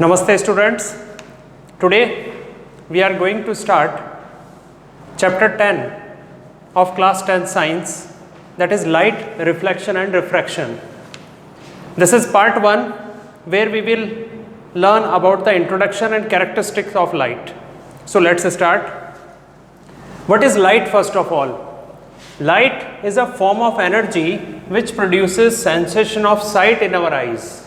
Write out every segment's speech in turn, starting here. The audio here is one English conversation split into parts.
Namaste students. Today we are going to start chapter 10 of class 10 science, that is light, reflection and refraction. This is part 1 where we will learn about the introduction and characteristics of light. So let's start. What is light first of all? Light is a form of energy which produces sensation of sight in our eyes.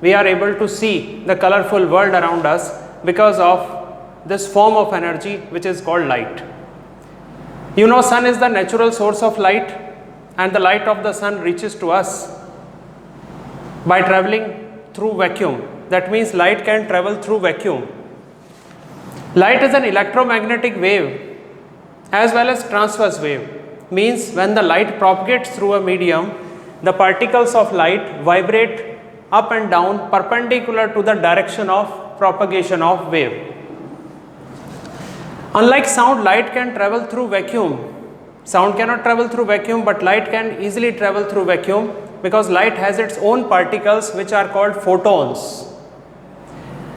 We are able to see the colorful world around us because of this form of energy which is called light. You know, sun is the natural source of light, and the light of the sun reaches to us by traveling through vacuum. That means light can travel through vacuum. Light is an electromagnetic wave as well as transverse wave. Means when the light propagates through a medium, the particles of light vibrate up and down perpendicular to the direction of propagation of wave. Unlike sound, light can travel through vacuum. Sound cannot travel through vacuum, but light can easily travel through vacuum because light has its own particles which are called photons.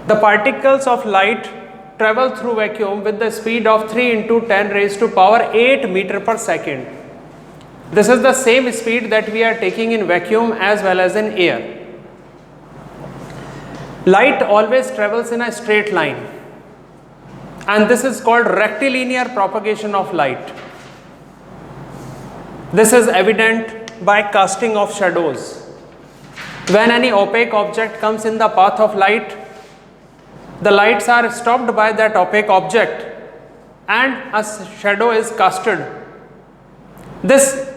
The particles of light travel through vacuum with the speed of 3 into 10 raised to power 8 meter per second. This is the same speed that we are taking in vacuum as well as in air. Light always travels in a straight line, and this is called rectilinear propagation of light. This is evident by casting of shadows. When any opaque object comes in the path of light, the lights are stopped by that opaque object and a shadow is casted. This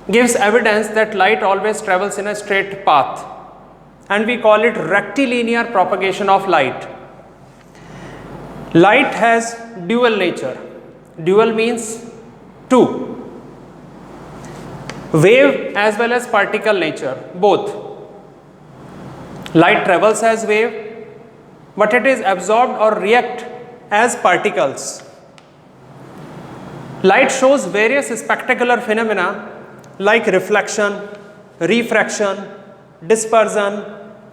gives evidence that light always travels in a straight path, and we call it rectilinear propagation of light. Light has dual nature. Dual means two. Wave as well as particle nature, both. Light travels as wave, but it is absorbed or react as particles. Light shows various spectacular phenomena like reflection, refraction, dispersion,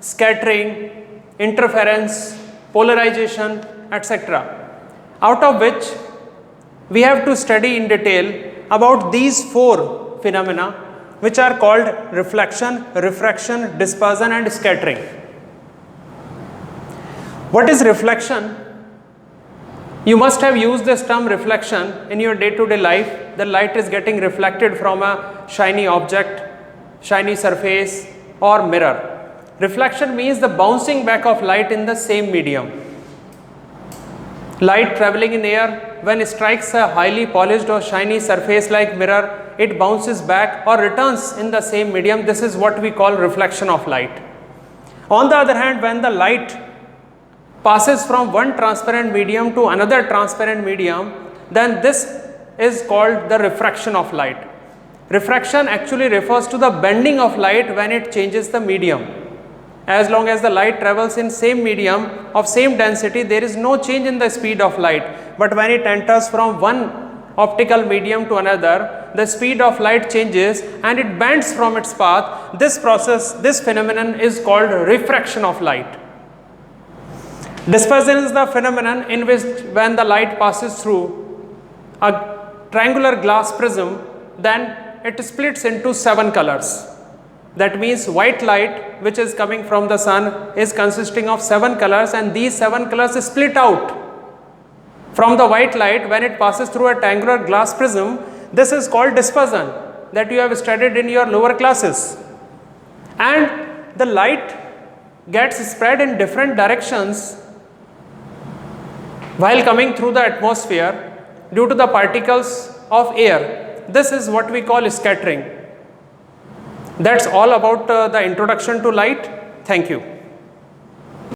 scattering, interference, polarization, etc. Out of which we have to study in detail about these 4 phenomena which are called reflection, refraction, dispersion and scattering. What is reflection? You must have used this term reflection in your day-to-day life. The light is getting reflected from a shiny object, shiny surface or mirror. Reflection means the bouncing back of light in the same medium. Light traveling in air, when it strikes a highly polished or shiny surface like mirror, it bounces back or returns in the same medium. This is what we call reflection of light. On the other hand, when the light passes from one transparent medium to another transparent medium, then this is called the refraction of light. Refraction actually refers to the bending of light when it changes the medium. As long as the light travels in same medium of same density, there is no change in the speed of light. But when it enters from one optical medium to another, the speed of light changes and it bends from its path. This process, this phenomenon is called refraction of light. Dispersion is the phenomenon in which when the light passes through a triangular glass prism, then it splits into 7 colors. That means white light which is coming from the sun is consisting of 7 colors, and these 7 colors split out from the white light when it passes through a triangular glass prism. This is called dispersion that you have studied in your lower classes. And the light gets spread in different directions while coming through the atmosphere due to the particles of air. This is what we call scattering. That's all about the introduction to light. Thank you.